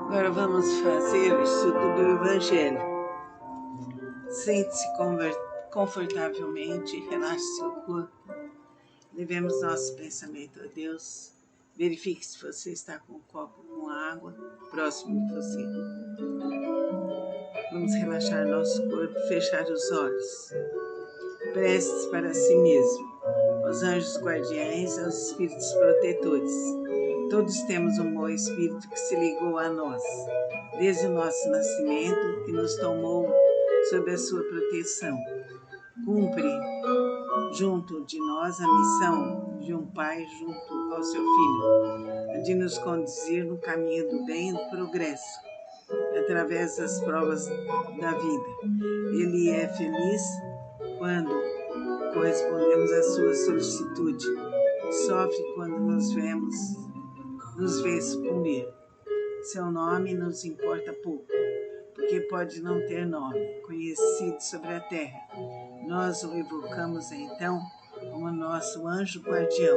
Agora vamos fazer o estudo do Evangelho. Sente-se confortavelmente, relaxe seu corpo, levemos nosso pensamento a Deus. Verifique se você está com um copo com água próximo de você. Vamos relaxar nosso corpo, fechar os olhos. Preces para si mesmo, aos anjos guardiães, aos espíritos protetores. Todos temos um bom espírito que se ligou a nós, desde o nosso nascimento e nos tomou sob a sua proteção. Cumpre junto de nós a missão de um pai junto ao seu filho, a de nos conduzir no caminho do bem e do progresso, através das provas da vida. Ele é feliz quando correspondemos à sua solicitude, sofre quando nos vê sucumbir. Seu nome nos importa pouco, porque pode não ter nome conhecido sobre a terra. Nós o evocamos então como nosso anjo guardião,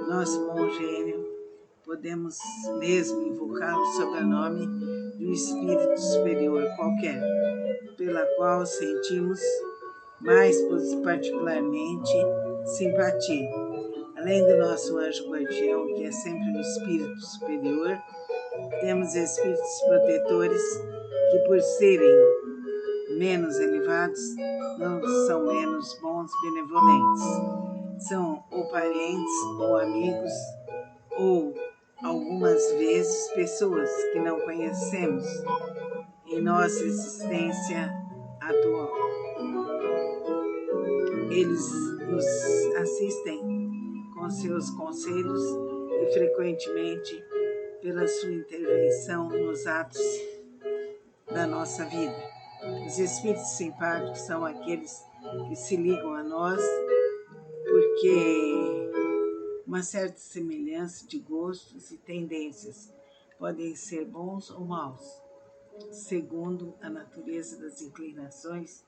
nosso bom gênio. Podemos mesmo invocá-lo sob o nome de um espírito superior qualquer, pela qual sentimos mais particularmente simpatia. Além do nosso anjo guardião, que é sempre um espírito superior, temos espíritos protetores que, por serem menos elevados, não são menos bons e benevolentes. São ou parentes, ou amigos, ou algumas vezes pessoas que não conhecemos em nossa existência atual. Eles nos assistem com seus conselhos e frequentemente pela sua intervenção nos atos da nossa vida. Os espíritos simpáticos são aqueles que se ligam a nós porque uma certa semelhança de gostos e tendências podem ser bons ou maus, segundo a natureza das inclinações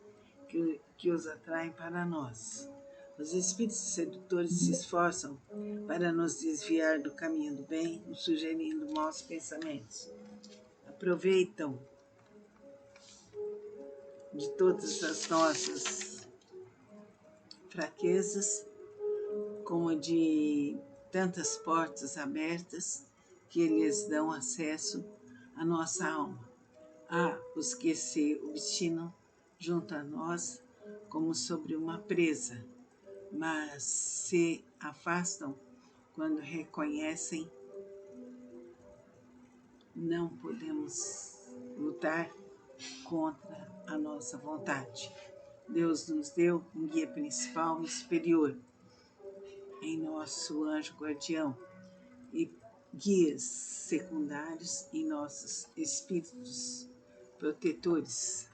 que os atraem para nós. Os espíritos sedutores se esforçam para nos desviar do caminho do bem, nos sugerindo maus pensamentos. Aproveitam de todas as nossas fraquezas, como de tantas portas abertas que eles dão acesso à nossa alma. Há os que se obstinam junto a nós como sobre uma presa, mas se afastam quando reconhecem não podemos lutar contra a nossa vontade. Deus nos deu um guia principal e superior em nosso anjo guardião e guias secundários em nossos espíritos protetores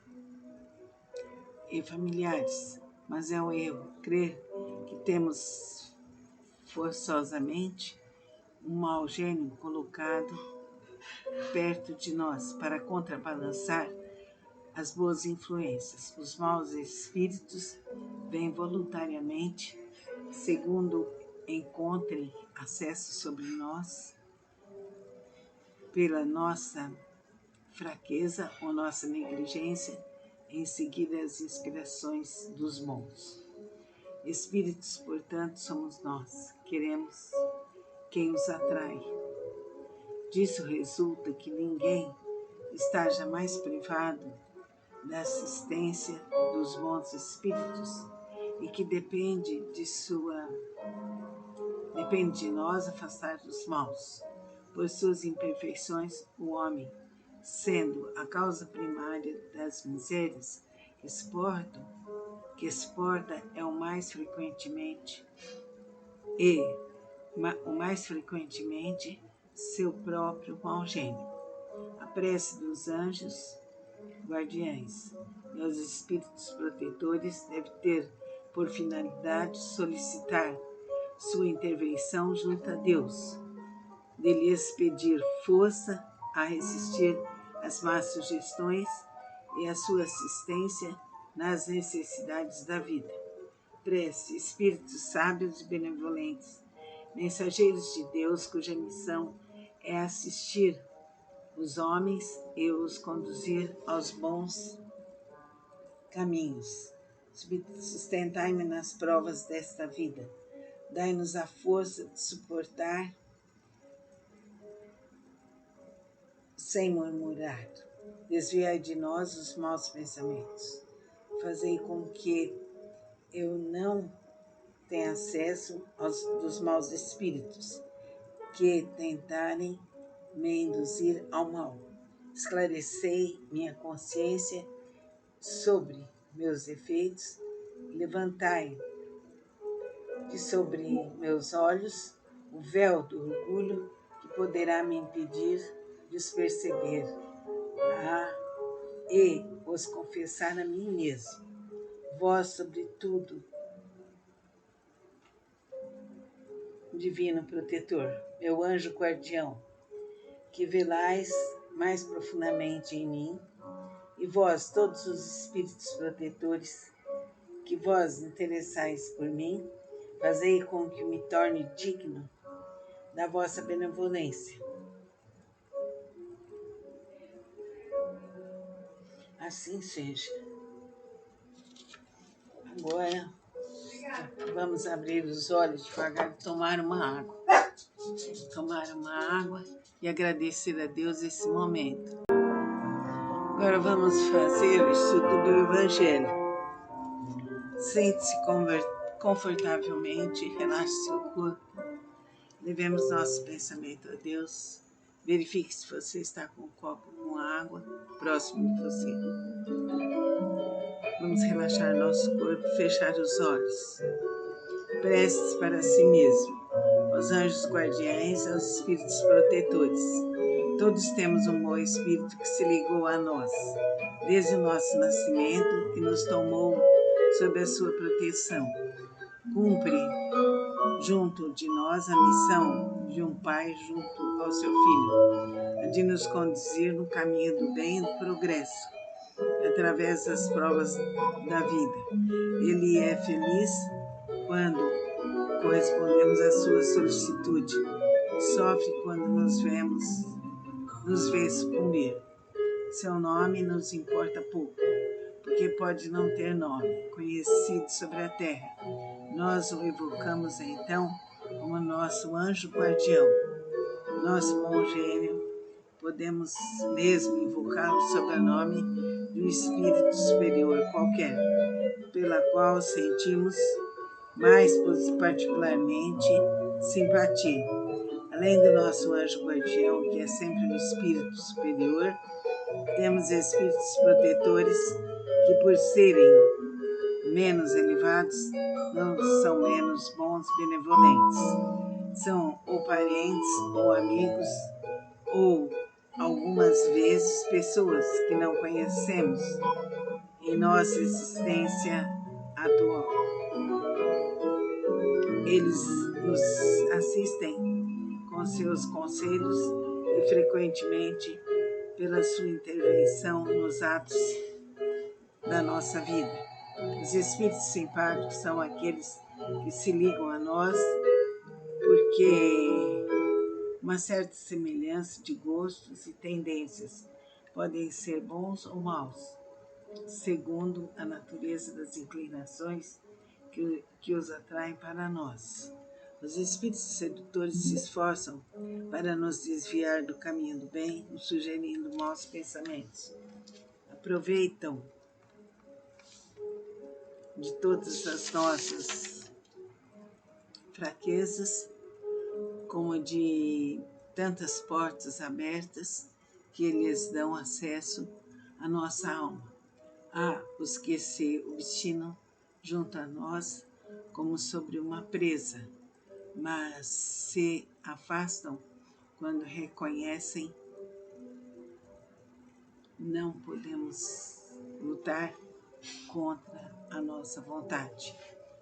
e familiares. Mas é um erro crer que temos forçosamente um mau gênio colocado perto de nós para contrabalançar as boas influências. Os maus espíritos vêm voluntariamente, segundo encontrem acesso sobre nós, pela nossa fraqueza ou nossa negligência em seguir as inspirações dos bons. Espíritos, portanto, somos nós. Queremos quem os atrai. Disso resulta que ninguém está jamais privado da assistência dos bons espíritos e que depende de nós afastar dos maus. Por suas imperfeições, o homem, sendo a causa primária das misérias que exporta é o mais frequentemente seu próprio mau gênio. A prece dos anjos guardiães e aos espíritos protetores deve ter por finalidade solicitar sua intervenção junto a Deus, de lhes pedir força a resistir às más sugestões e a sua assistência nas necessidades da vida. Prece, espíritos sábios e benevolentes, mensageiros de Deus cuja missão é assistir os homens e os conduzir aos bons caminhos. Sustentai-me nas provas desta vida. Dai-nos a força de suportar sem murmurar. Desviai de nós os maus pensamentos. Fazei com que eu não tenha acesso dos maus espíritos que tentarem me induzir ao mal. Esclarecei minha consciência sobre meus defeitos. Levantai de sobre meus olhos o véu do orgulho que poderá me impedir de os perceber e os confessar a mim mesmo. Vós, sobretudo, divino protetor, meu anjo guardião, que velais mais profundamente em mim, e vós, todos os espíritos protetores, que vós interessais por mim, fazei com que me torne digno da vossa benevolência. Assim seja. Agora, vamos abrir os olhos devagar e tomar uma água. Tomar uma água e agradecer a Deus esse momento. Agora vamos fazer o estudo do Evangelho. Sente-se confortavelmente, relaxe seu corpo. Levemos nosso pensamento a Deus. Verifique se você está com um copo com água próximo de você. Vamos relaxar nosso corpo, fechar os olhos. Preces para si mesmo, aos anjos guardiães, aos espíritos protetores. Todos temos um bom espírito que se ligou a nós, desde o nosso nascimento e nos tomou sob a sua proteção. Cumpre junto de nós a missão de um pai junto ao seu filho, a de nos conduzir no caminho do bem e do progresso, através das provas da vida. Ele é feliz quando correspondemos à sua solicitude, sofre quando nos vê sucumbir. Seu nome nos importa pouco, porque pode não ter nome conhecido sobre a terra. Nós o evocamos então como nosso anjo guardião, nosso bom gênio. Podemos mesmo invocá-lo sob o nome de um espírito superior qualquer, pela qual sentimos mais particularmente simpatia. Além do nosso anjo guardião, que é sempre um espírito superior, temos espíritos protetores que, por serem menos elevados, não são menos bons e benevolentes. São ou parentes, ou amigos, ou algumas vezes pessoas que não conhecemos em nossa existência atual. Eles nos assistem com seus conselhos e frequentemente pela sua intervenção nos atos da nossa vida. Os espíritos simpáticos são aqueles que se ligam a nós porque uma certa semelhança de gostos e tendências podem ser bons ou maus, segundo a natureza das inclinações que os atraem para nós. Os espíritos sedutores se esforçam para nos desviar do caminho do bem, nos sugerindo maus pensamentos. Aproveitam de todas as nossas fraquezas, como de tantas portas abertas que eles dão acesso à nossa alma. Há os que se obstinam junto a nós como sobre uma presa, mas se afastam quando reconhecem não podemos lutar contra a nossa vontade.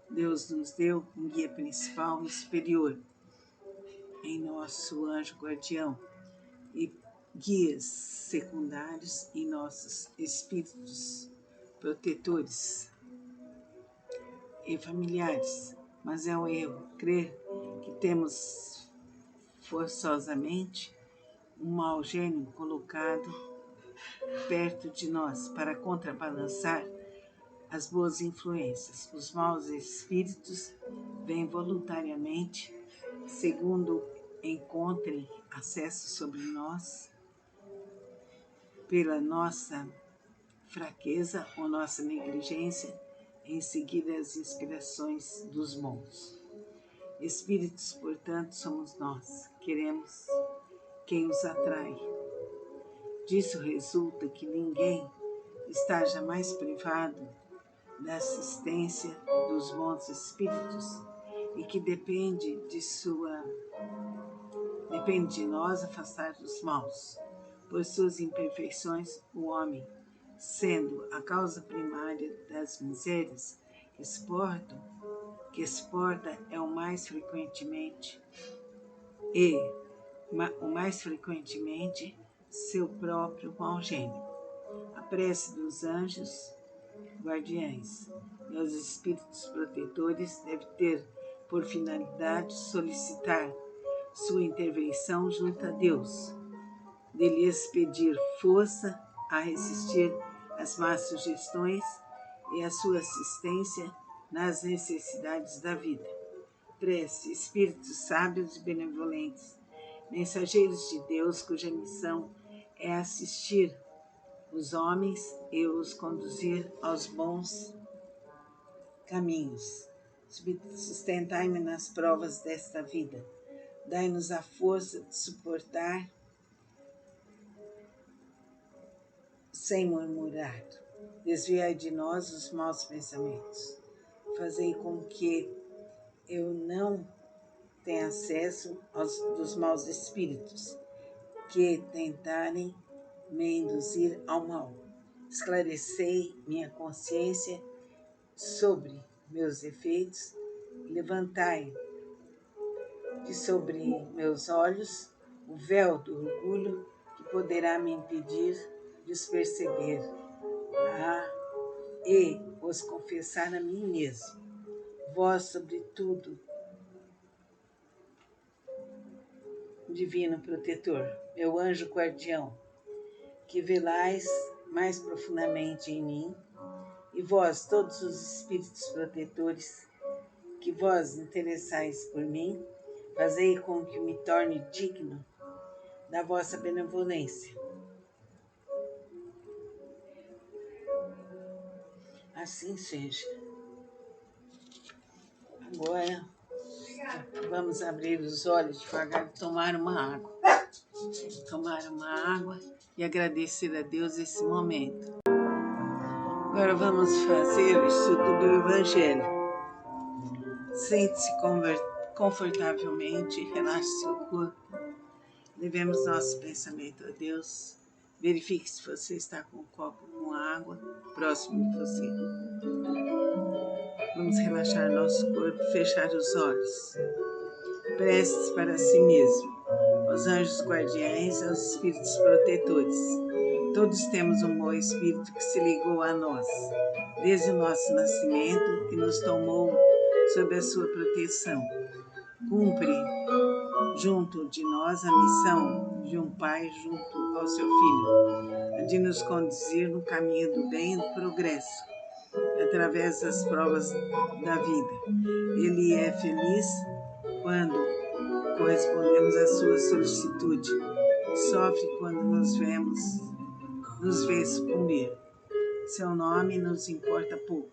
Deus nos deu um guia principal e superior em nosso anjo guardião e guias secundários em nossos espíritos protetores e familiares. Mas é um erro crer que temos forçosamente um mau gênio colocado perto de nós para contrabalançar as boas influências. Os maus espíritos vêm voluntariamente, segundo encontrem acesso sobre nós, pela nossa fraqueza ou nossa negligência em seguir as inspirações dos bons. Espíritos, portanto, somos nós. Queremos quem os atrai. Disso resulta que ninguém está jamais privado da assistência dos bons espíritos e que depende de nós afastar dos maus. Por suas imperfeições, o homem, sendo a causa primária das misérias que exporta é o mais frequentemente seu próprio mau gênio. A prece dos anjos guardiães e os espíritos protetores deve ter por finalidade solicitar sua intervenção junto a Deus, de lhes pedir força a resistir às más sugestões e a sua assistência nas necessidades da vida. Prece, espíritos sábios e benevolentes, mensageiros de Deus, cuja missão é assistir os homens e os conduzir aos bons caminhos. Sustentai-me nas provas desta vida. Dai-nos a força de suportar sem murmurar. Desviai de nós os maus pensamentos. Fazei com que eu não tenha acesso dos maus espíritos que tentarem me induzir ao mal. Esclarecei minha consciência sobre meus defeitos, levantai de sobre meus olhos o véu do orgulho que poderá me impedir de os perceber e os confessar a mim mesmo. Vós, sobretudo, divino protetor, meu anjo guardião, que velais mais profundamente em mim, e vós, todos os espíritos protetores, que vós interessais por mim, fazei com que me torne digno da vossa benevolência. Assim seja. Agora, vamos abrir os olhos devagar e tomar uma água. Tomar uma água e agradecer a Deus esse momento. Agora vamos fazer o estudo do Evangelho. Sente-se confortavelmente, relaxe seu corpo. Levemos nosso pensamento a Deus. Verifique se você está com um copo com água próximo de você. Vamos relaxar nosso corpo, fechar os olhos. Preces para si mesmo, aos anjos guardiães, aos espíritos protetores. Todos temos um bom espírito que se ligou a nós, desde o nosso nascimento, que nos tomou sob a sua proteção. Cumpre junto de nós a missão de um pai junto ao seu filho, a de nos conduzir no caminho do bem e do progresso, através das provas da vida. Ele é feliz quando correspondemos à sua solicitude, sofre quando nos vê sucumbir. Seu nome nos importa pouco,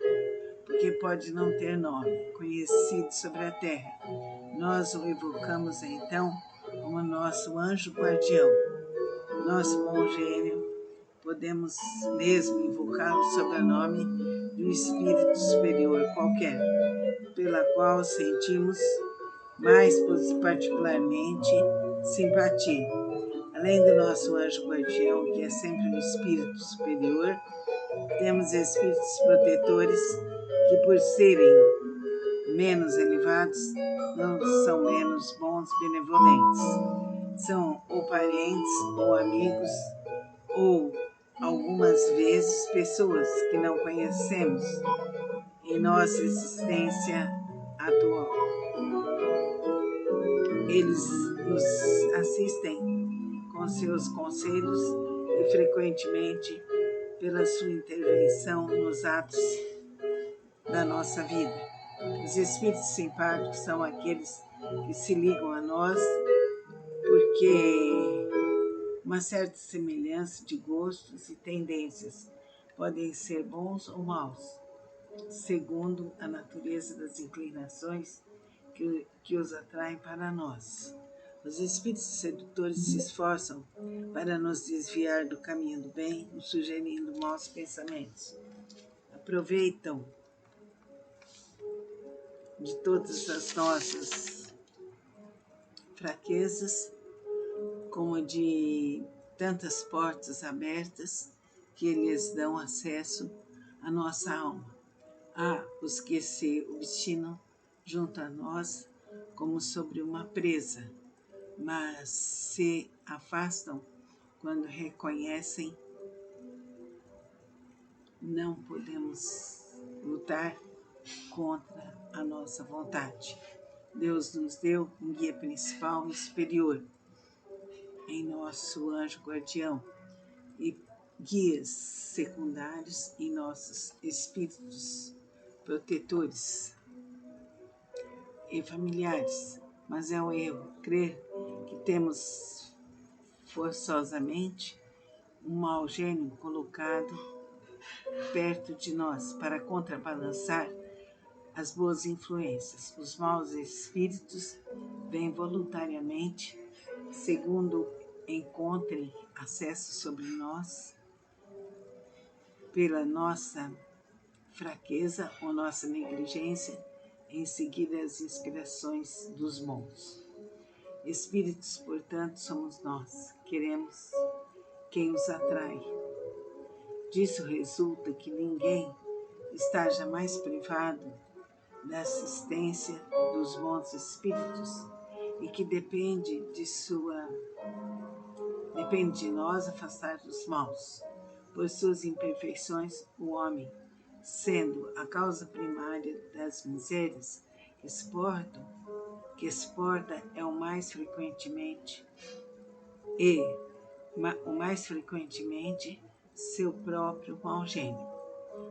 porque pode não ter nome conhecido sobre a terra. Nós o evocamos então como nosso anjo guardião, nosso bom gênio. Podemos mesmo invocá-lo sob o nome de um espírito superior qualquer, pela qual sentimos mais particularmente simpatia. Além do nosso anjo guardião, que é sempre um espírito superior, temos espíritos protetores que, por serem menos elevados, não são menos bons e benevolentes. São ou parentes, ou amigos, ou algumas vezes pessoas que não conhecemos em nossa existência atual. Eles nos assistem com com seus conselhos e frequentemente pela sua intervenção nos atos da nossa vida. Os espíritos simpáticos são aqueles que se ligam a nós porque uma certa semelhança de gostos e tendências podem ser bons ou maus, segundo a natureza das inclinações que os atraem para nós. Os espíritos sedutores se esforçam para nos desviar do caminho do bem, nos sugerindo maus pensamentos. Aproveitam de todas as nossas fraquezas, como de tantas portas abertas que eles dão acesso à nossa alma. Há os que se obstinam junto a nós como sobre uma presa, mas se afastam quando reconhecem não podemos lutar contra a nossa vontade. Deus nos deu um guia principal e superior em nosso anjo guardião e guias secundários em nossos espíritos protetores e familiares, mas é um erro crer que temos forçosamente um mau gênio colocado perto de nós para contrabalançar as boas influências. Os maus espíritos vêm voluntariamente, segundo encontrem acesso sobre nós pela nossa fraqueza ou nossa negligência em seguir as inspirações dos bons. Espíritos, portanto, somos nós. Queremos quem os atrai. Disso resulta que ninguém está jamais privado da assistência dos bons espíritos e que depende de nós afastar dos maus. Por suas imperfeições, o homem, sendo a causa primária das misérias que exporta é o mais frequentemente seu próprio mau gênio.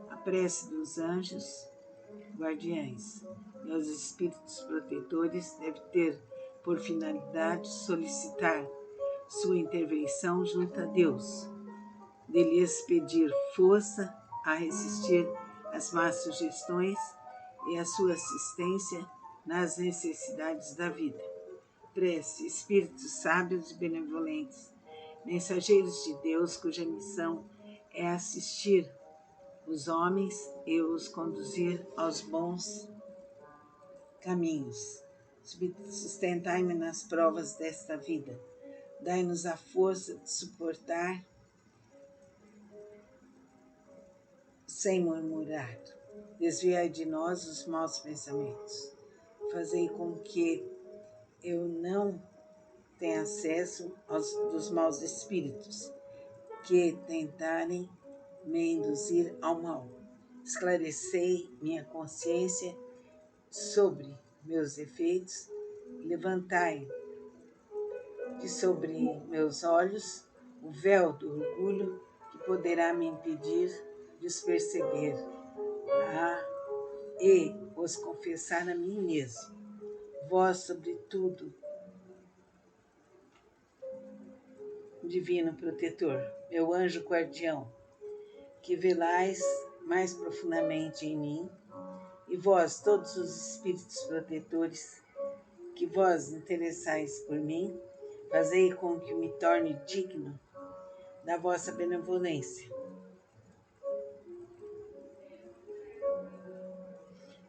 A prece dos anjos guardiães e aos espíritos protetores deve ter por finalidade solicitar sua intervenção junto a Deus, de lhes pedir força a resistir às más sugestões e a sua assistência nas necessidades da vida. Prece, espíritos sábios e benevolentes, mensageiros de Deus cuja missão é assistir os homens e os conduzir aos bons caminhos. Sustentai-me nas provas desta vida. Dai-nos a força de suportar sem murmurar. Desviai de nós os maus pensamentos. Fazei com que eu não tenha acesso dos maus espíritos que tentarem me induzir ao mal. Esclarecei minha consciência sobre meus defeitos, levantai de sobre meus olhos o véu do orgulho que poderá me impedir de os perceber e os confessar a mim mesmo. Vós, sobretudo, divino protetor, meu anjo guardião, que velais mais profundamente em mim, e vós, todos os espíritos protetores, que vós interessais por mim, fazei com que me torne digno da vossa benevolência.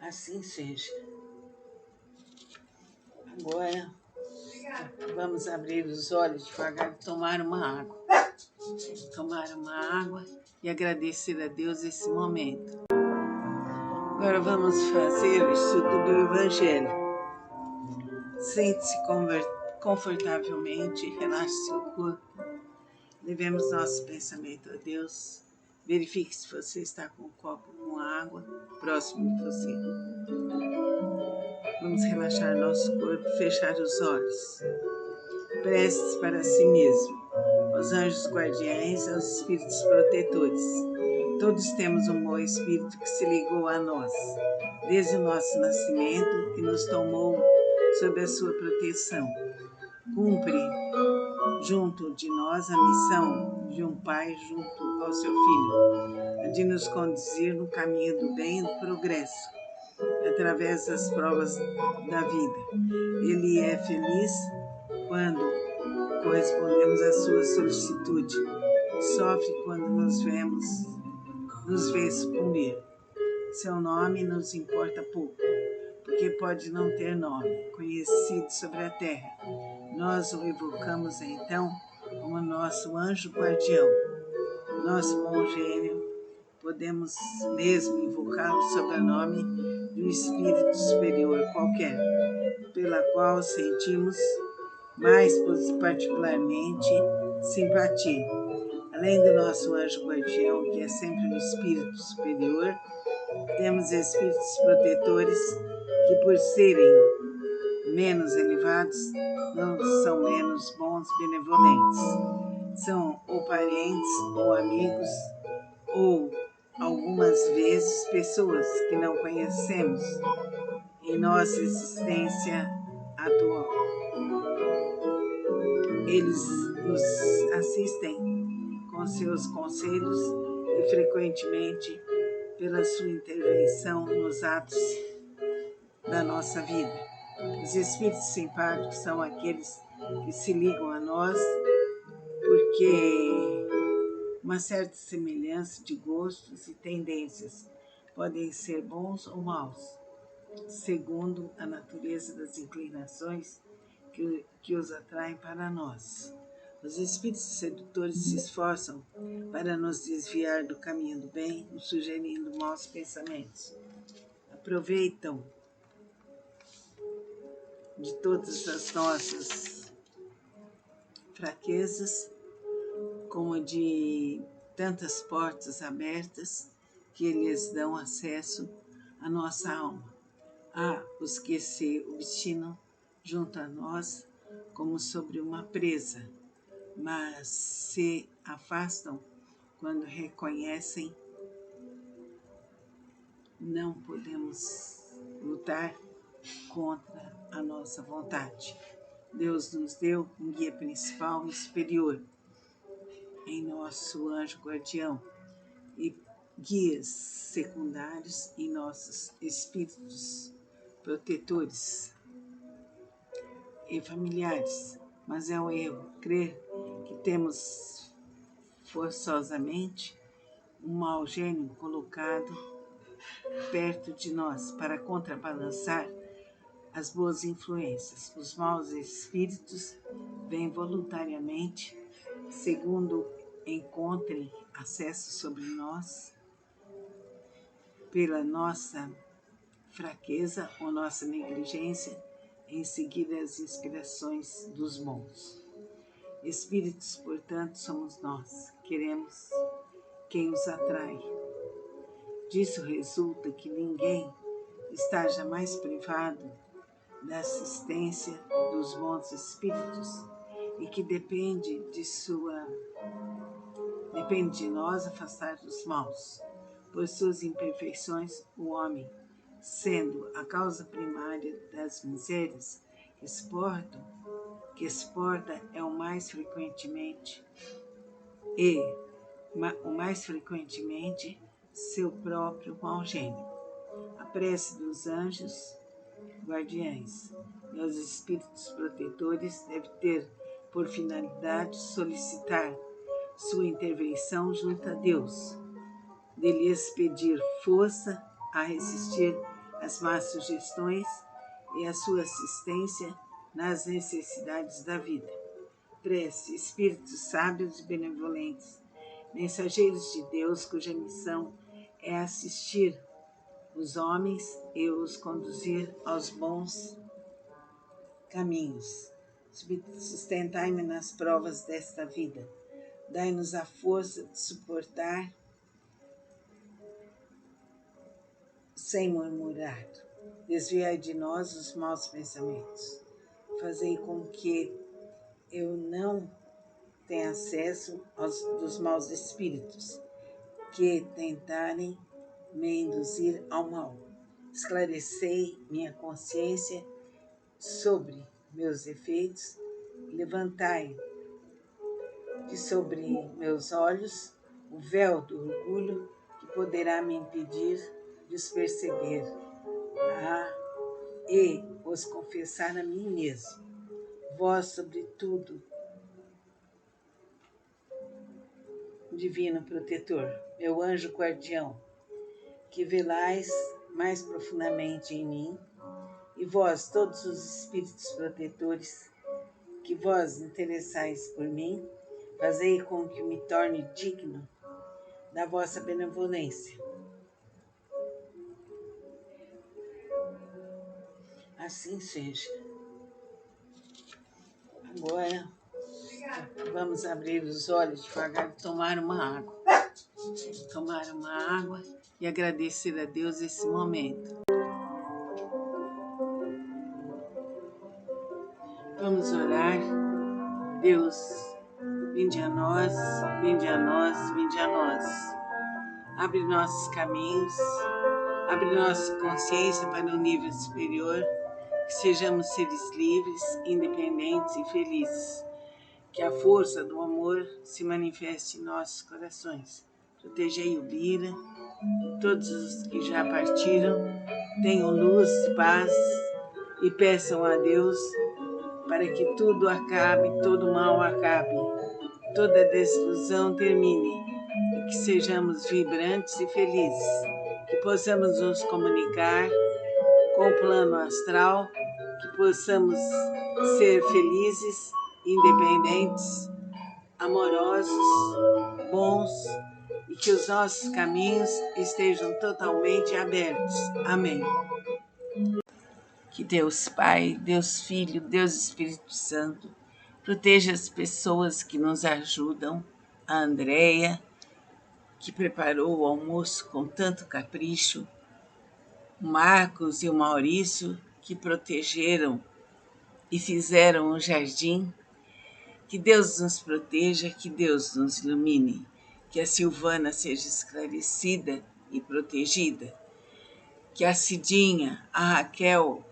Assim seja. Agora, vamos abrir os olhos devagar e tomar uma água. Tomar uma água e agradecer a Deus esse momento. Agora vamos fazer o estudo do Evangelho. Sente-se confortavelmente, relaxe seu corpo. Levemos nosso pensamento a Deus. Verifique se você está com um copo com água próximo de você. Vamos relaxar nosso corpo, fechar os olhos. Preces para si mesmo. aos anjos guardiães, aos espíritos protetores. Todos temos um bom espírito que se ligou a nós, desde o nosso nascimento, e nos tomou sob a sua proteção. Cumpre junto de nós a missão de um pai junto ao seu filho, a de nos conduzir no caminho do bem e do progresso, através das provas da vida. Ele é feliz quando correspondemos à sua solicitude, sofre quando nos vê sucumbir. Seu nome nos importa pouco, porque pode não ter nome conhecido sobre a terra. Nós o evocamos então como nosso anjo guardião, nosso bom gênio. Podemos mesmo invocá-lo sob o nome de um espírito superior qualquer, pela qual sentimos mais particularmente simpatia. Além do nosso anjo guardião, que é sempre um espírito superior, temos espíritos protetores que, por serem menos elevados, não são menos bons, benevolentes. São ou parentes, ou amigos, ou algumas vezes pessoas que não conhecemos em nossa existência atual. Eles nos assistem com seus conselhos e frequentemente pela sua intervenção nos atos da nossa vida. Os espíritos simpáticos são aqueles que se ligam a nós porque uma certa semelhança de gostos e tendências podem ser bons ou maus, segundo a natureza das inclinações que os atraem para nós. Os espíritos sedutores se esforçam para nos desviar do caminho do bem, nos sugerindo maus pensamentos. Aproveitam de todas as nossas fraquezas, como de tantas portas abertas que eles dão acesso à nossa alma. Há os que se obstinam junto a nós como sobre uma presa, mas se afastam quando reconhecem não podemos lutar contra a nossa vontade. Deus nos deu um guia principal e superior em nosso anjo guardião e guias secundários em nossos espíritos protetores e familiares. Mas é um erro crer que temos forçosamente um mau gênio colocado perto de nós para contrabalançar as boas influências. Os maus espíritos vêm voluntariamente, segundo encontrem acesso sobre nós, pela nossa fraqueza ou nossa negligência em seguir as inspirações dos bons. Espíritos, portanto, somos nós. Queremos quem os atrai. Disso resulta que ninguém está jamais privado da assistência dos bons espíritos e que depende de nós afastar dos maus. Por suas imperfeições, o homem, sendo a causa primária das misérias que exporta é o mais frequentemente seu próprio mau gênio. A prece dos anjos guardiães e os espíritos protetores deve ter por finalidade solicitar sua intervenção junto a Deus, de lhes pedir força a resistir às más sugestões e a sua assistência nas necessidades da vida. Prece, espíritos sábios e benevolentes, mensageiros de Deus, cuja missão é assistir os homens e os conduzir aos bons caminhos. Sustentai-me nas provas desta vida. Dai-nos a força de suportar sem murmurar. Desviai de nós os maus pensamentos. Fazei com que eu não tem acesso dos maus espíritos que tentarem me induzir ao mal. Esclarecei minha consciência sobre meus efeitos, levantai de sobre meus olhos o véu do orgulho que poderá me impedir de os perceber e os confessar a mim mesmo. Vós, sobretudo, divino protetor, meu anjo guardião, que velais mais profundamente em mim, e vós, todos os espíritos protetores, que vós interessais por mim, fazei com que me torne digno da vossa benevolência. Assim seja. Agora, vamos abrir os olhos devagar e tomar uma água. Tomar uma água e agradecer a Deus esse momento. Vamos orar. Deus, vinde a nós, vinde a nós, vinde a nós. Abre nossos caminhos, abre nossa consciência para um nível superior, que sejamos seres livres, independentes e felizes. Que a força do amor se manifeste em nossos corações. Protejei o Bira, todos os que já partiram, tenham luz, paz e peçam a Deus para que tudo acabe, todo mal acabe, toda desilusão termine e que sejamos vibrantes e felizes, que possamos nos comunicar com o plano astral, que possamos ser felizes, independentes, amorosos, bons e que os nossos caminhos estejam totalmente abertos. Amém. Que Deus Pai, Deus Filho, Deus Espírito Santo proteja as pessoas que nos ajudam, a Andréia, que preparou o almoço com tanto capricho, o Marcos e o Maurício, que protegeram e fizeram um jardim. Que Deus nos proteja, que Deus nos ilumine, que a Silvana seja esclarecida e protegida, que a Cidinha, a Raquel,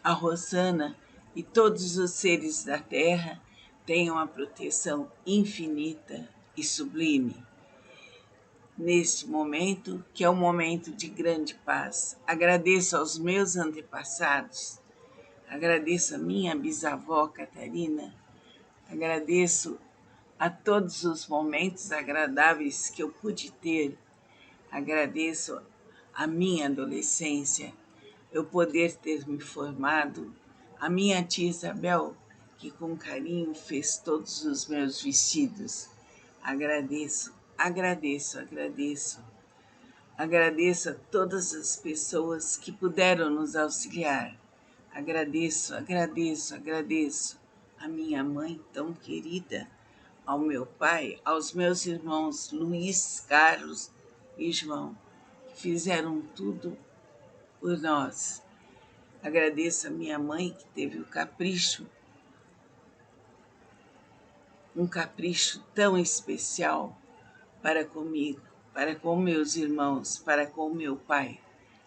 a Rosana e todos os seres da terra tenham a proteção infinita e sublime. Neste momento, que é um momento de grande paz, agradeço aos meus antepassados, agradeço a minha bisavó Catarina, agradeço a todos os momentos agradáveis que eu pude ter, agradeço a minha adolescência, eu poder ter me formado, a minha tia Isabel, que com carinho fez todos os meus vestidos. Agradeço, agradeço, agradeço. Agradeço a todas as pessoas que puderam nos auxiliar. Agradeço, agradeço, agradeço a minha mãe tão querida, ao meu pai, aos meus irmãos Luiz, Carlos e João, que fizeram tudo por nós. Agradeço a minha mãe que teve o capricho, um capricho tão especial para comigo, para com meus irmãos, para com meu pai.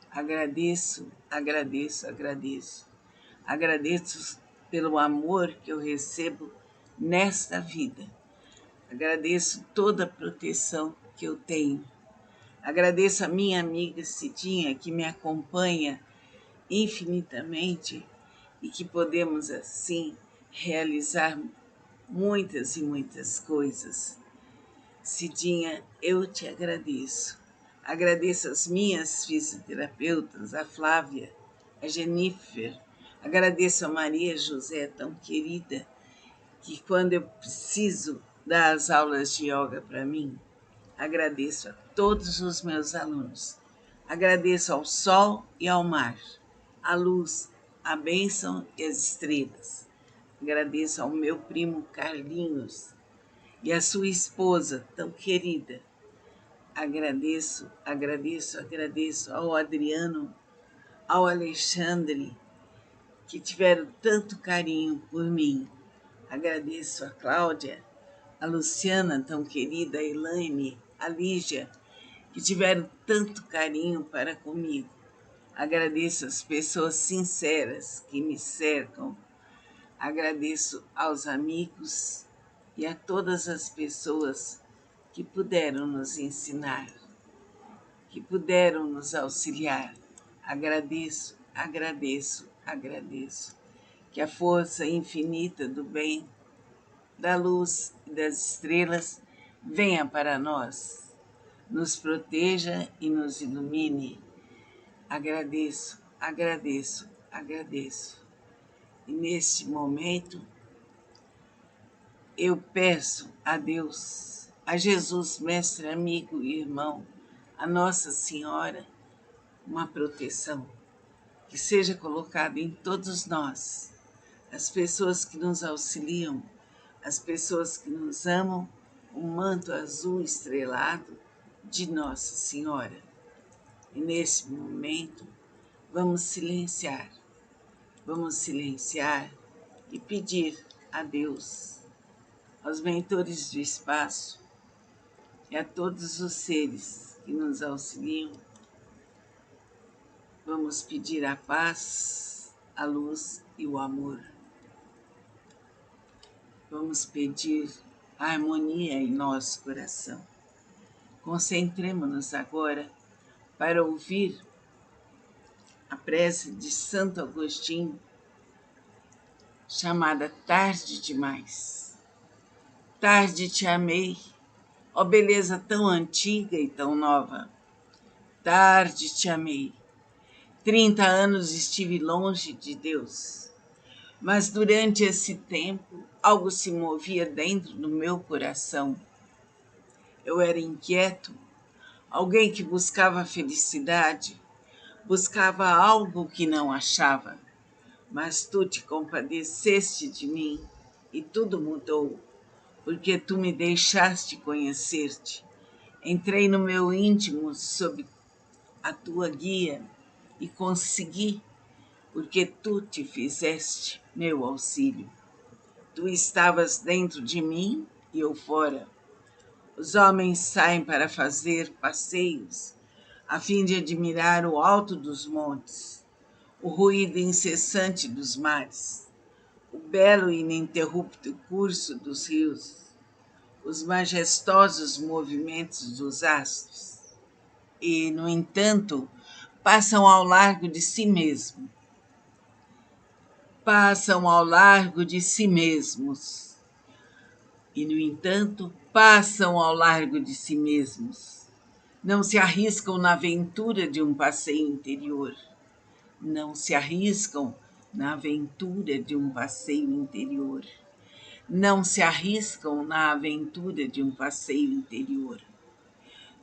Agradeço, agradeço, agradeço. Agradeço pelo amor que eu recebo nesta vida. Agradeço toda a proteção que eu tenho. Agradeço a minha amiga Cidinha, que me acompanha infinitamente e que podemos, assim, realizar muitas e muitas coisas. Cidinha, eu te agradeço. Agradeço as minhas fisioterapeutas, a Flávia, a Jennifer. Agradeço a Maria José, tão querida, que quando eu preciso dar as aulas de yoga para mim, agradeço a todos os meus alunos. Agradeço ao sol e ao mar, à luz, à bênção e às estrelas. Agradeço ao meu primo Carlinhos e à sua esposa tão querida. Agradeço, agradeço, agradeço ao Adriano, ao Alexandre, que tiveram tanto carinho por mim. Agradeço a Cláudia, a Luciana, tão querida, a Elaine, a Lígia, que tiveram tanto carinho para comigo. Agradeço às pessoas sinceras que me cercam. Agradeço aos amigos e a todas as pessoas que puderam nos ensinar, que puderam nos auxiliar. Agradeço, agradeço, agradeço. Que a força infinita do bem, da luz e das estrelas venha para nós, nos proteja e nos ilumine. Agradeço, agradeço, agradeço. E neste momento, eu peço a Deus, a Jesus, mestre, amigo e irmão, a Nossa Senhora, uma proteção que seja colocada em todos nós, as pessoas que nos auxiliam, as pessoas que nos amam, o manto azul estrelado de Nossa Senhora. E nesse momento, vamos silenciar e pedir a Deus, aos mentores do espaço e a todos os seres que nos auxiliam. Vamos pedir a paz, a luz e o amor. Vamos pedir a harmonia em nosso coração. Concentremos-nos agora para ouvir a prece de Santo Agostinho, chamada Tarde Demais. Tarde te amei, ó beleza tão antiga e tão nova. Tarde te amei. 30 anos estive longe de Deus, mas durante esse tempo algo se movia dentro do meu coração. Eu era inquieto, alguém que buscava felicidade, buscava algo que não achava, mas tu te compadeceste de mim e tudo mudou, porque tu me deixaste conhecer-te. Entrei no meu íntimo sob a tua guia e consegui, porque tu te fizeste meu auxílio. Tu estavas dentro de mim e eu fora. Os homens saem para fazer passeios, a fim de admirar o alto dos montes, o ruído incessante dos mares, o belo e ininterrupto curso dos rios, os majestosos movimentos dos astros. E, no entanto, passam ao largo de si mesmos. Passam ao largo de si mesmos. E, no entanto, passam ao largo de si mesmos. Não se arriscam na aventura de um passeio interior. Não se arriscam na aventura de um passeio interior. Não se arriscam na aventura de um passeio interior.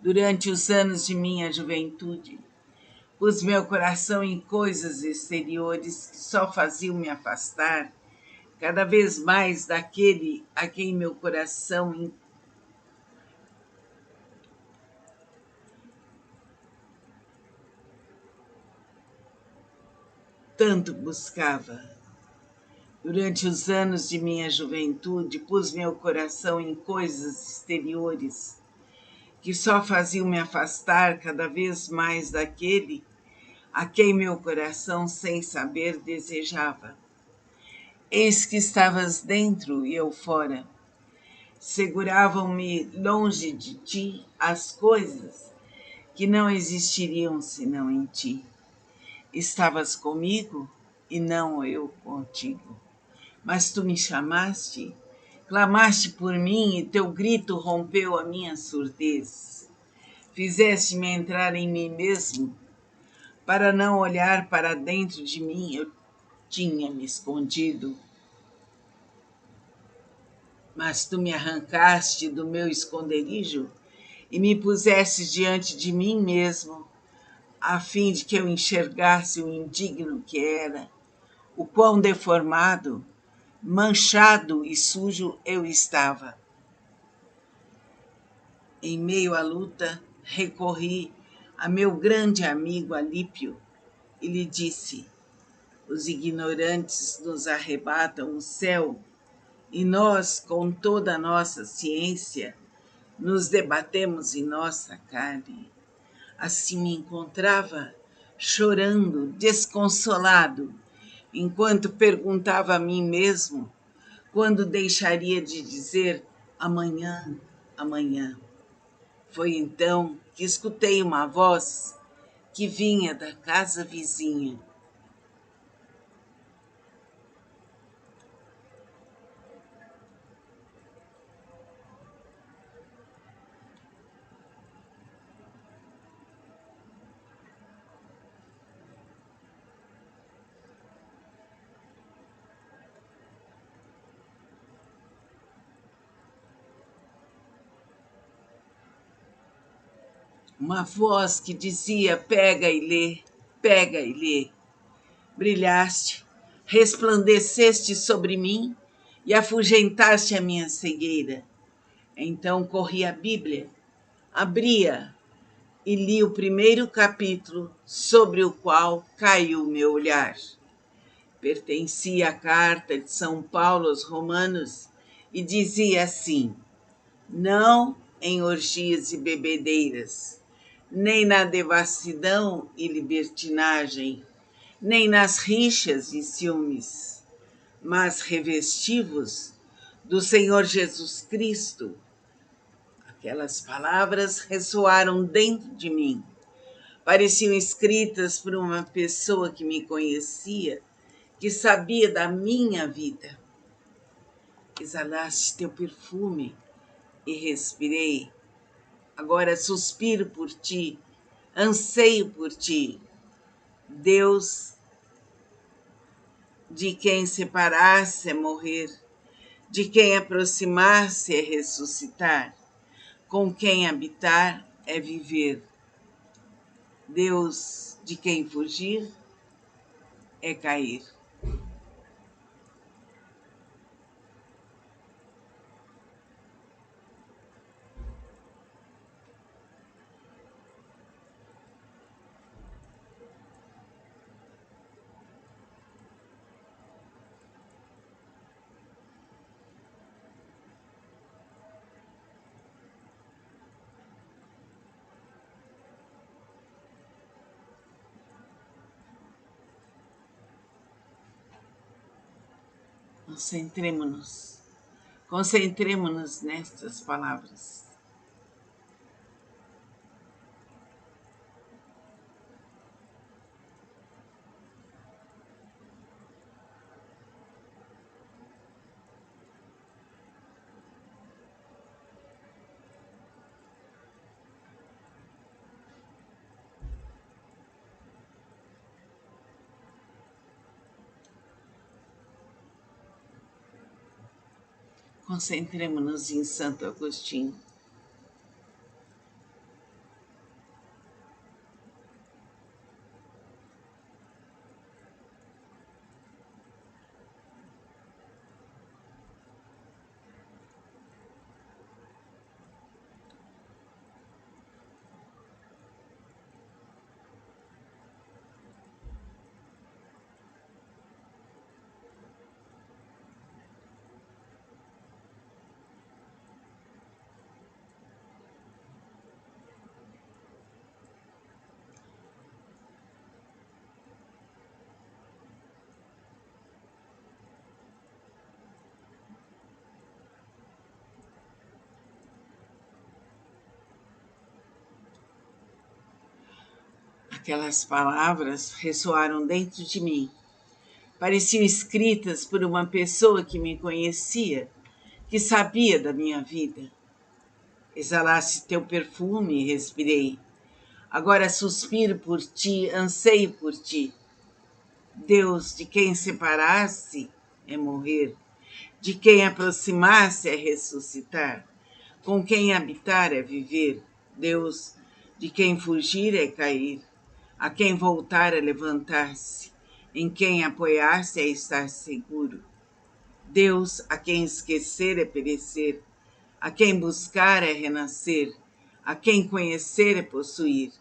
Durante os anos de minha juventude, pus meu coração em coisas exteriores que só faziam me afastar cada vez mais daquele a quem meu coração tanto buscava. Durante os anos de minha juventude, pus meu coração em coisas exteriores que só faziam me afastar cada vez mais daquele a quem meu coração, sem saber, desejava. Eis que estavas dentro e eu fora. Seguravam-me longe de ti as coisas que não existiriam senão em ti. Estavas comigo e não eu contigo. Mas tu me chamaste, clamaste por mim e teu grito rompeu a minha surdez. Fizeste-me entrar em mim mesmo, para não olhar para dentro de mim, eu tinha me escondido. Mas tu me arrancaste do meu esconderijo e me puseste diante de mim mesmo, a fim de que eu enxergasse o indigno que era, o quão deformado, manchado e sujo eu estava. Em meio à luta, recorri a meu grande amigo Alípio e lhe disse: os ignorantes nos arrebatam o céu E nós, com toda a nossa ciência, nos debatemos em nossa carne. Assim me encontrava chorando, desconsolado, enquanto perguntava a mim mesmo quando deixaria de dizer amanhã, amanhã. Foi então que escutei uma voz que vinha da casa vizinha. Uma voz que dizia: pega e lê, pega e lê. Brilhaste, resplandeceste sobre mim e afugentaste a minha cegueira. Então corri à Bíblia, abria e li o primeiro capítulo sobre o qual caiu o meu olhar. Pertencia à carta de São Paulo aos Romanos e dizia assim: não em orgias e bebedeiras, nem na devassidão e libertinagem, nem nas rixas e ciúmes, mas revesti-vos do Senhor Jesus Cristo. Aquelas palavras ressoaram dentro de mim. Pareciam escritas por uma pessoa que me conhecia, que sabia da minha vida. Exalaste teu perfume e respirei. Agora suspiro por ti, anseio por ti. Deus, de quem separar-se é morrer, de quem aproximar-se é ressuscitar, com quem habitar é viver. Deus, de quem fugir é cair. Concentremo-nos nestas palavras. Concentremo-nos em Santo Agostinho. Aquelas palavras ressoaram dentro de mim. Pareciam escritas por uma pessoa que me conhecia, que sabia da minha vida. Exalaste teu perfume e respirei. Agora suspiro por ti, anseio por ti. Deus, de quem separar-se é morrer, de quem aproximar-se é ressuscitar, com quem habitar é viver. Deus, de quem fugir é cair, a quem voltar é levantar-se, em quem apoiar-se é estar seguro. Deus, a quem esquecer é perecer, a quem buscar é renascer, a quem conhecer é possuir.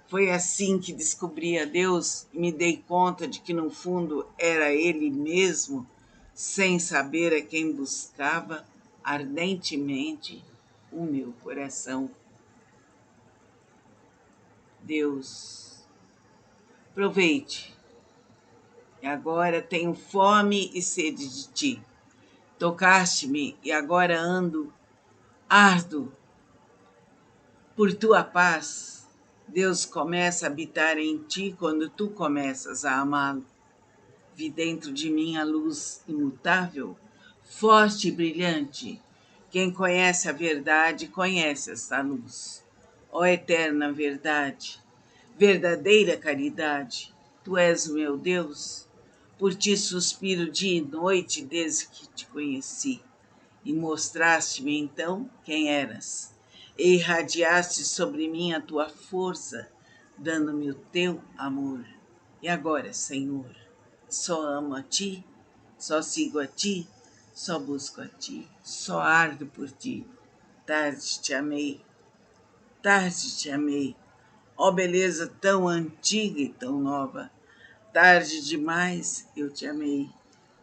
Foi assim que descobri a Deus e me dei conta de que no fundo era Ele mesmo sem saber a quem buscava ardentemente o meu coração. Deus, aproveite, e agora tenho fome e sede de ti. Tocaste-me e agora ardo por tua paz. Deus começa a habitar em ti quando tu começas a amá-lo. Vi dentro de mim a luz imutável, forte e brilhante. Quem conhece a verdade, conhece esta luz. Ó eterna verdade, verdadeira caridade, tu és o meu Deus. Por ti suspiro dia e noite desde que te conheci. E mostraste-me então quem eras. E irradiaste sobre mim a tua força, dando-me o teu amor. E agora, Senhor, só amo a ti, só sigo a ti, só busco a ti, só ardo por ti. Tarde te amei, tarde te amei. Ó beleza tão antiga e tão nova, tarde demais eu te amei.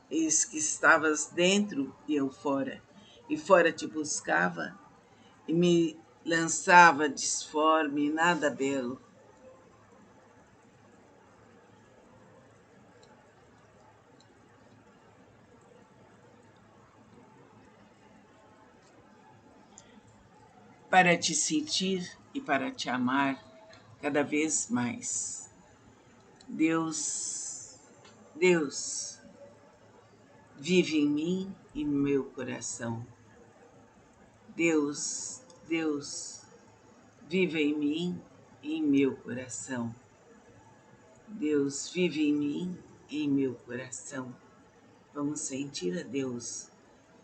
Eis que estavas dentro e eu fora, e fora te buscava, e me lançava disforme e nada belo. Para te sentir e para te amar cada vez mais. Deus, Deus, vive em mim e no meu coração. Deus, Deus, vive em mim e em meu coração. Deus, vive em mim e em meu coração. Vamos sentir a Deus,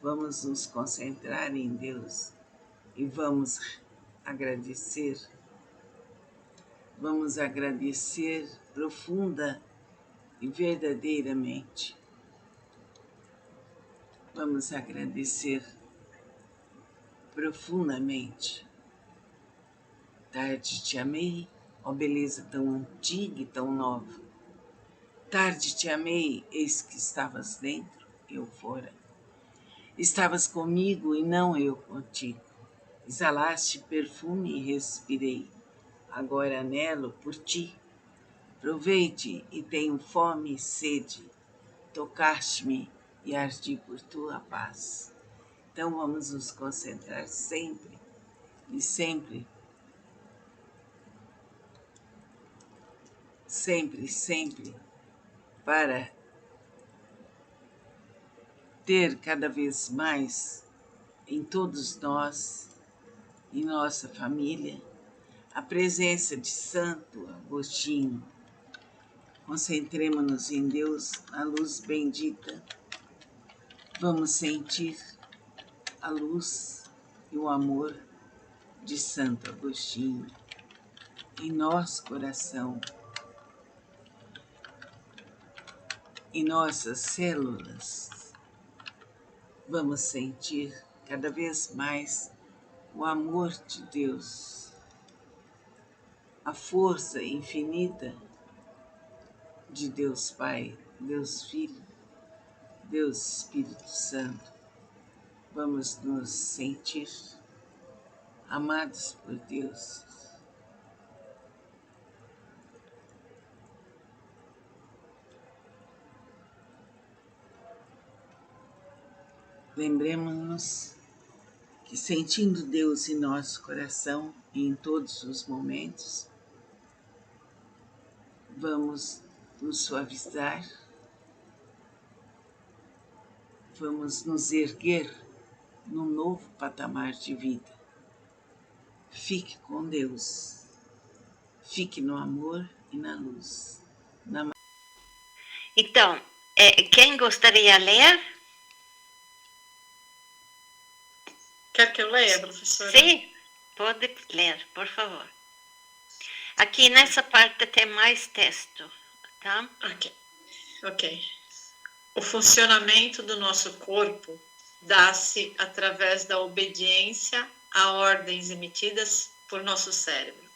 vamos nos concentrar em Deus e vamos agradecer. Vamos agradecer profunda e verdadeiramente. Vamos agradecer profundamente. Tarde te amei, ó beleza tão antiga e tão nova. Tarde te amei, eis que estavas dentro, eu fora. Estavas comigo e não eu contigo. Exalaste perfume e respirei. Agora anelo por ti. Provei-te e tenho fome e sede. Tocaste-me e ardi por tua paz. Então vamos nos concentrar sempre e sempre, sempre, para ter cada vez mais em todos nós, em nossa família, a presença de Santo Agostinho. Concentremos-nos em Deus, na luz bendita. Vamos sentir a luz e o amor de Santo Agostinho em nosso coração, em nossas células. Vamos sentir cada vez mais o amor de Deus, a força infinita de Deus Pai, Deus Filho, Deus Espírito Santo. Vamos nos sentir amados por Deus. Lembremos-nos que sentindo Deus em nosso coração e em todos os momentos, vamos nos suavizar, vamos nos erguer num novo patamar de vida. Fique com Deus, fique no amor e na luz. Então, quem gostaria de ler? Quer que eu leia, professora? Sim, pode ler, por favor. Aqui nessa parte tem mais texto, tá? Ok. O funcionamento do nosso corpo dá-se através da obediência a ordens emitidas por nosso cérebro.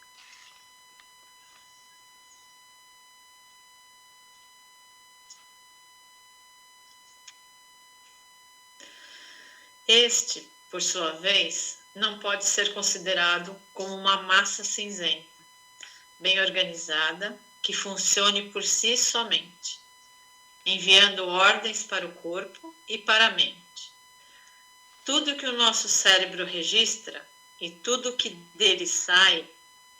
Este, por sua vez, não pode ser considerado como uma massa cinzenta, bem organizada, que funcione por si somente, enviando ordens para o corpo e para a mente. Tudo que o nosso cérebro registra e tudo que dele sai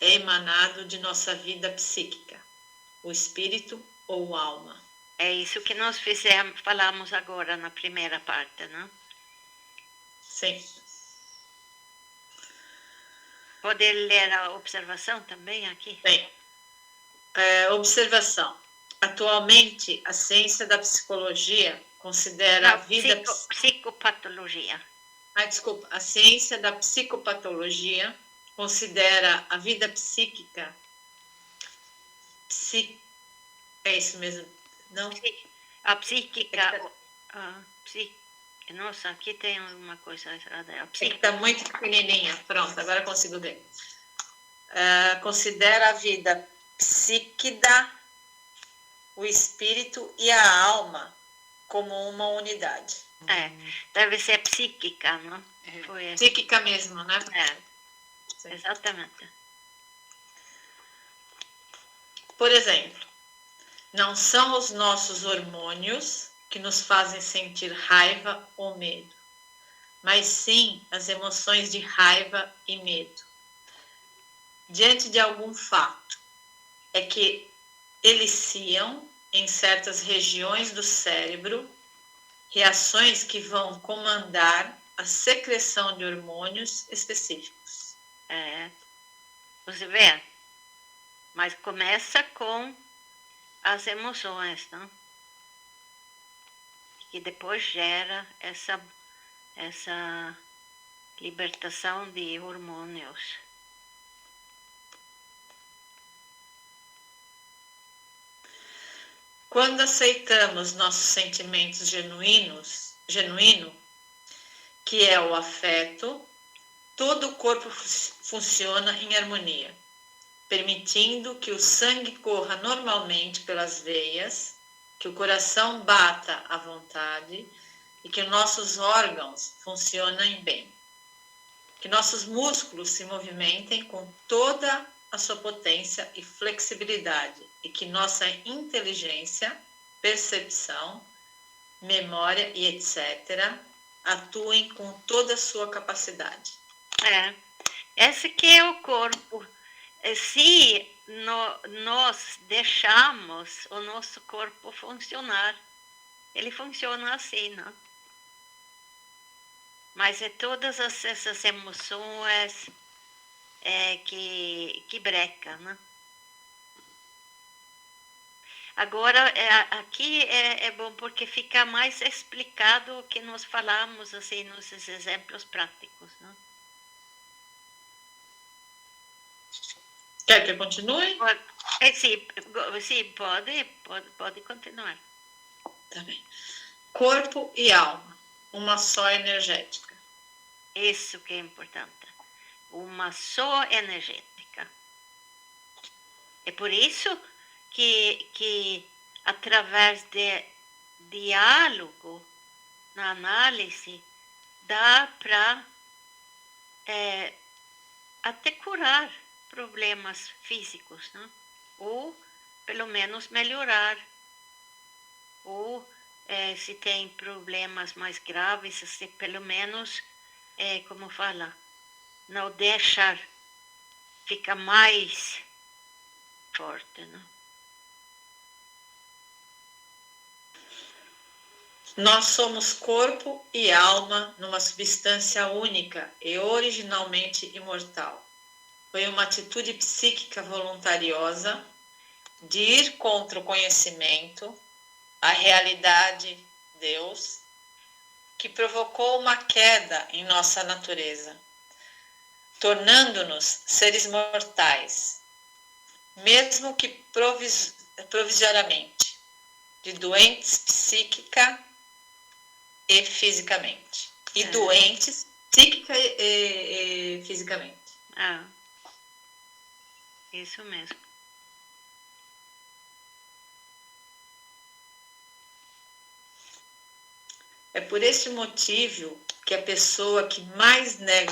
é emanado de nossa vida psíquica, o espírito ou alma. É isso que nós falamos agora na primeira parte, né? Sim. Pode ler a observação também aqui? Bem, observação. Atualmente, a ciência da psicologia considera a vida... Psicopatologia. Desculpa. A ciência da psicopatologia considera a vida psíquica... É isso mesmo, não? A psíquica... Nossa, aqui tem uma coisa errada. Está muito pequenininha. Pronto, agora consigo ver. Considera a vida psíquica, o espírito e a alma como uma unidade. Deve ser psíquica, não? Psíquica mesmo, né? Exatamente. Por exemplo, não são os nossos hormônios que nos fazem sentir raiva ou medo, mas sim as emoções de raiva e medo. Diante de algum fato, é que eliciam em certas regiões do cérebro reações que vão comandar a secreção de hormônios específicos. Você vê? Mas começa com as emoções, não? Que depois gera essa libertação de hormônios. Quando aceitamos nossos sentimentos genuíno, que é o afeto, todo o corpo funciona em harmonia, permitindo que o sangue corra normalmente pelas veias, que o coração bata à vontade e que nossos órgãos funcionem bem. Que nossos músculos se movimentem com toda a sua potência e flexibilidade e que nossa inteligência, percepção, memória e etc. atuem com toda a sua capacidade. Esse que é o corpo. Se nós deixamos o nosso corpo funcionar, ele funciona assim, não? Mas é todas essas emoções que brecam, né? Agora, aqui é bom porque fica mais explicado o que nós falamos assim, nos exemplos práticos, né? Quer que eu continue? Sim, pode continuar. Tá bem. Corpo e alma, uma só energética. Isso que é importante. Uma só energética. É por isso que através de diálogo, na análise, dá para até curar problemas físicos, né? Ou pelo menos melhorar, ou se tem problemas mais graves, se pelo menos, como fala, não deixar ficar mais forte, né? Nós somos corpo e alma numa substância única e originalmente imortal. Foi uma atitude psíquica voluntariosa de ir contra o conhecimento, a realidade, Deus, que provocou uma queda em nossa natureza, tornando-nos seres mortais, mesmo que provisoriamente, de doentes psíquica e fisicamente. E doentes psíquica e fisicamente. Isso mesmo. É por este motivo que a pessoa que mais nega